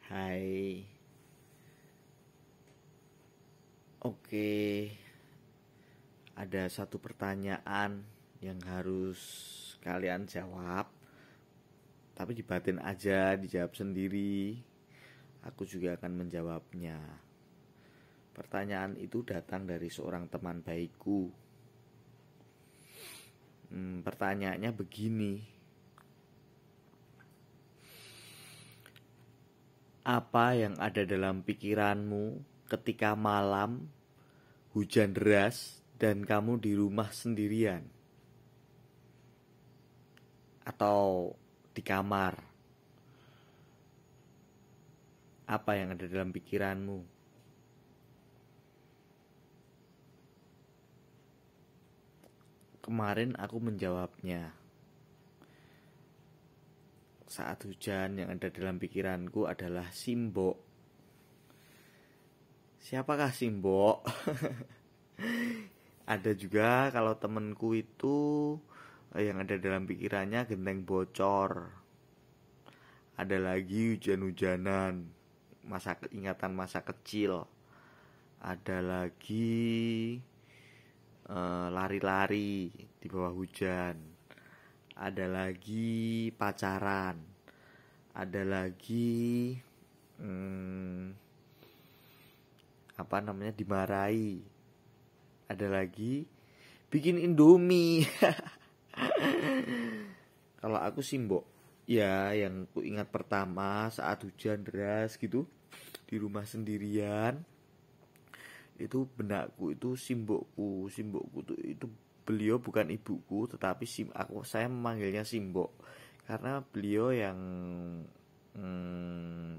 Hai, oke, ada satu pertanyaan yang harus kalian jawab, tapi di batin aja, dijawab sendiri. Aku juga akan menjawabnya. Pertanyaan itu datang dari seorang teman baikku. Pertanyaannya begini. Apa yang ada dalam pikiranmu ketika malam hujan deras dan kamu di rumah sendirian? Atau di kamar? Apa yang ada dalam pikiranmu? Kemarin aku menjawabnya. Saat hujan yang ada dalam pikiranku adalah Simbok. Siapakah Simbok? Ada juga kalau temenku itu yang ada dalam pikirannya genteng bocor. Ada lagi hujan-hujanan, ingatan masa kecil. Ada lagi lari-lari di bawah hujan. Ada lagi pacaran. Ada lagi dimarahi. Ada lagi bikin Indomie. Kalau aku Simbok, ya yang ku ingat pertama saat hujan deras gitu di rumah sendirian, itu benakku itu Simbokku tuh itu beliau bukan ibuku, tetapi saya memanggilnya Simbok karena beliau yang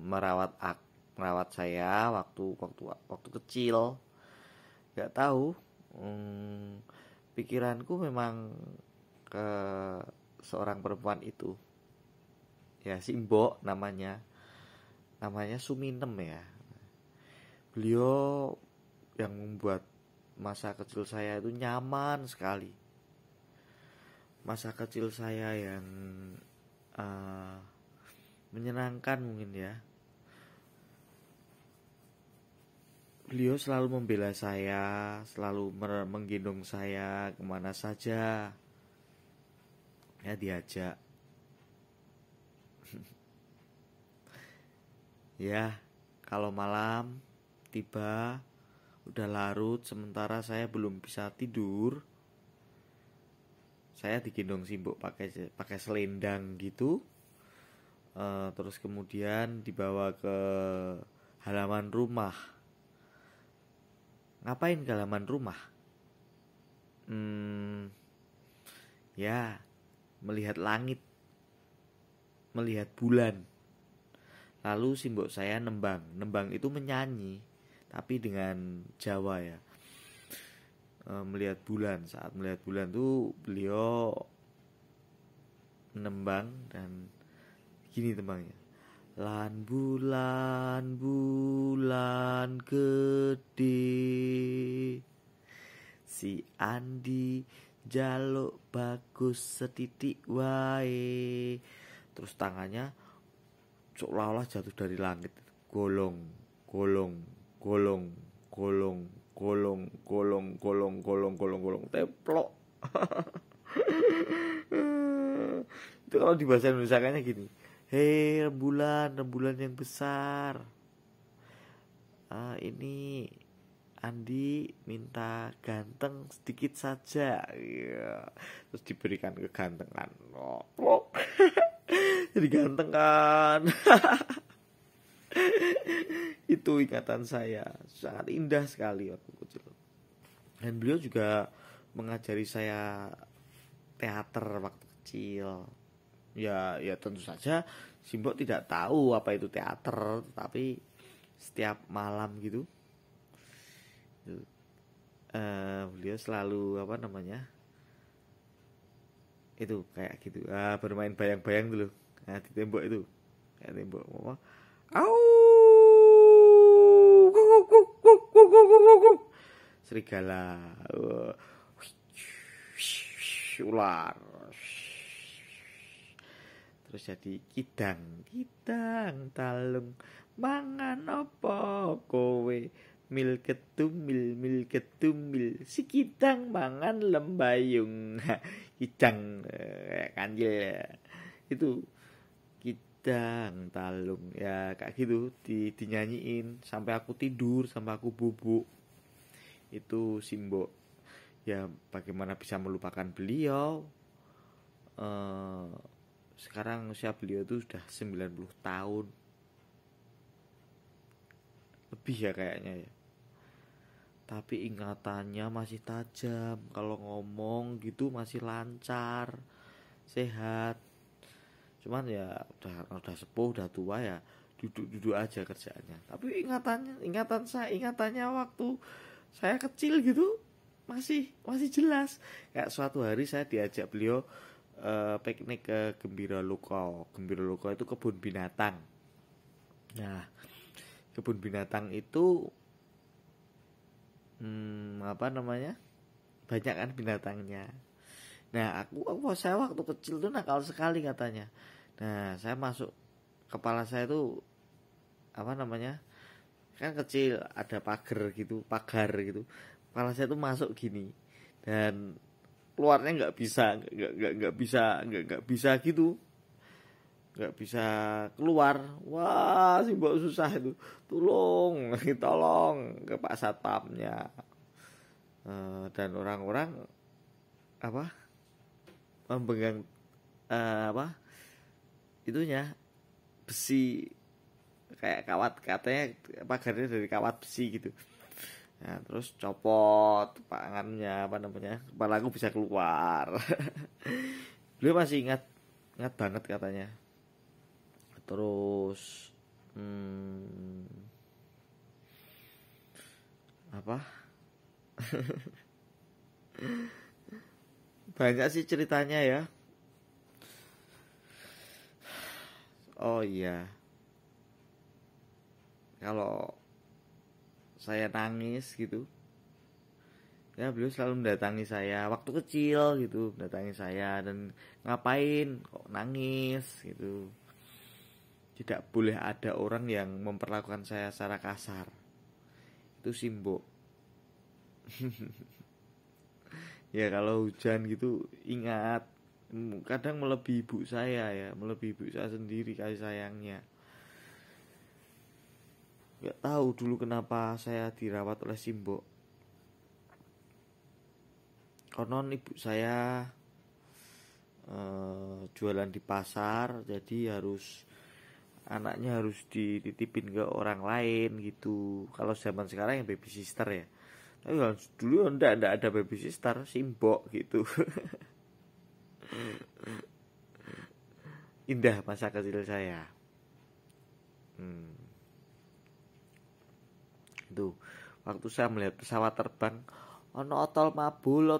merawat saya waktu kecil. Gak tahu, pikiranku memang ke seorang perempuan itu, ya Simbok namanya Suminem ya. Beliau yang membuat masa kecil saya itu nyaman sekali. Masa kecil saya yang menyenangkan mungkin ya. Beliau selalu membela saya, selalu menggendong saya kemana saja. Ya diajak. Ya, kalau malam tiba udah larut, sementara saya belum bisa tidur, saya digendong Simbok pakai selendang gitu. Terus kemudian dibawa ke halaman rumah. Ngapain ke halaman rumah? Ya, melihat langit, melihat bulan. Lalu Simbok saya nembang itu menyanyi, tapi dengan Jawa ya. Saat melihat bulan tuh beliau menembang dan gini tembangnya. Lan bulan gede, si Andi jaluk bagus setitik wae. Terus tangannya seolah-olah jatuh dari langit, golong teplok. Itu kalau di bahasa Indonesia kayaknya gini. Hei rembulan yang besar, ini Andi minta ganteng sedikit saja ya. Terus diberikan kegantengan. Jadi ganteng kan. Itu ingatan saya, sangat indah sekali waktu kecil. Dan beliau juga mengajari saya teater waktu kecil. Ya tentu saja Simbok tidak tahu apa itu teater, tapi setiap malam gitu beliau selalu itu kayak gitu, bermain bayang-bayang dulu di tembok itu, kayak tembok au serigala, ular. terus jadi kidang kidang talung mangan apa kowe mil ketumil si kidang mangan lembayung kidang kanjil ya. Itu kidang talung ya kayak gitu dinyanyiin sampai aku tidur sampai aku bubuk. Itu Simbok. Ya bagaimana bisa melupakan beliau. Sekarang usia beliau itu sudah 90 tahun lebih ya kayaknya ya, tapi ingatannya masih tajam, kalau ngomong gitu masih lancar, sehat. Cuman ya udah sepuh, udah tua ya, duduk-duduk aja kerjaannya. Tapi ingatannya waktu saya kecil gitu masih jelas. Kayak suatu hari saya diajak beliau piknik ke Gembira Loka. Gembira Loka itu kebun binatang. Nah, kebun binatang itu apa namanya? Banyak kan binatangnya. Nah, saya waktu kecil tuh nakal sekali katanya. Nah, saya masuk, kepala saya tuh apa namanya? Kan kecil, ada pagar gitu. Kepala saya tuh masuk gini. Dan keluarnya nggak bisa gitu, nggak bisa keluar. Wah, Simbok susah itu, tolong ke Pak Satpamnya. Dan orang-orang apa memegang apa itunya besi, kayak kawat, katanya pagarnya dari kawat besi gitu. Nah, terus copot tangannya, apa namanya, kepalaku bisa keluar. Beliau masih ingat banget katanya. Terus apa banyak sih ceritanya ya. Oh iya, kalau saya nangis gitu ya beliau selalu mendatangi saya waktu kecil gitu, mendatangi saya dan ngapain kok nangis gitu. Tidak boleh ada orang yang memperlakukan saya secara kasar. Itu Simbok. Ya kalau hujan gitu ingat, kadang melebihi ibu saya ya, melebihi ibu saya sendiri kasih sayangnya. Gak tahu dulu kenapa saya dirawat oleh Simbok. Konon ibu saya jualan di pasar, jadi anaknya harus dititipin ke orang lain gitu. Kalau zaman sekarang yang baby sister ya. Tapi dulu enggak ada baby sister, Simbok gitu. Indah masa kecil saya. Itu waktu saya melihat pesawat terbang, ono otol mabul.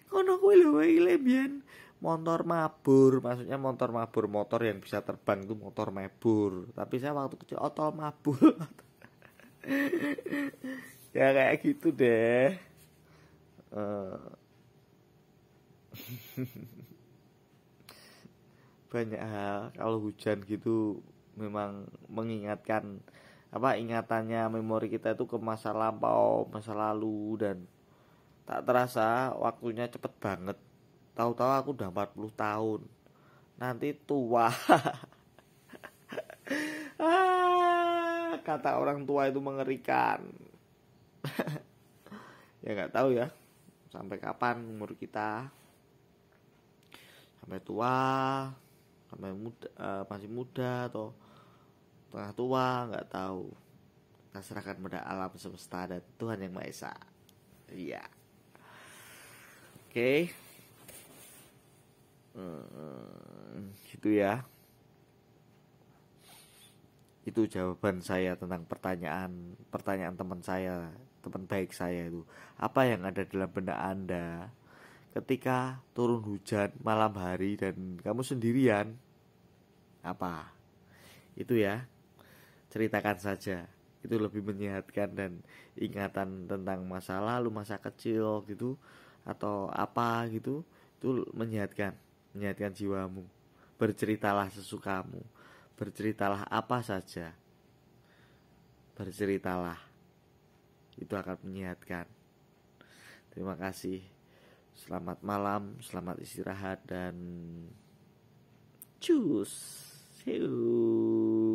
Kono kuwi lho biyen motor mabur, maksudnya motor mabur, motor yang bisa terbang itu motor mabur. Tapi saya waktu kecil otol mabul. Ya kayak gitu deh. Banyak hal kalau hujan gitu memang mengingatkan ingatannya, memori kita itu ke masa lampau, masa lalu, dan tak terasa waktunya cepet banget. Tahu-tahu aku udah 40 tahun. Nanti tua. Kata orang tua itu mengerikan. Ya nggak tahu ya sampai kapan umur kita. Sampai tua, sampai muda, masih muda atau tengah tua, nggak tahu. Kita serahkan pada alam semesta dan Tuhan yang Maha Esa. Iya. Oke. Gitu ya. Itu jawaban saya tentang pertanyaan teman saya, teman baik saya itu. Apa yang ada dalam benak Anda ketika turun hujan malam hari dan kamu sendirian? Apa? Itu ya. Ceritakan saja. Itu lebih menyehatkan dan ingatan tentang masa lalu, masa kecil gitu, atau apa gitu, Itu menyehatkan jiwamu. Berceritalah sesukamu, berceritalah apa saja, berceritalah, itu akan menyehatkan. Terima kasih. Selamat malam, selamat istirahat, dan cus. See you.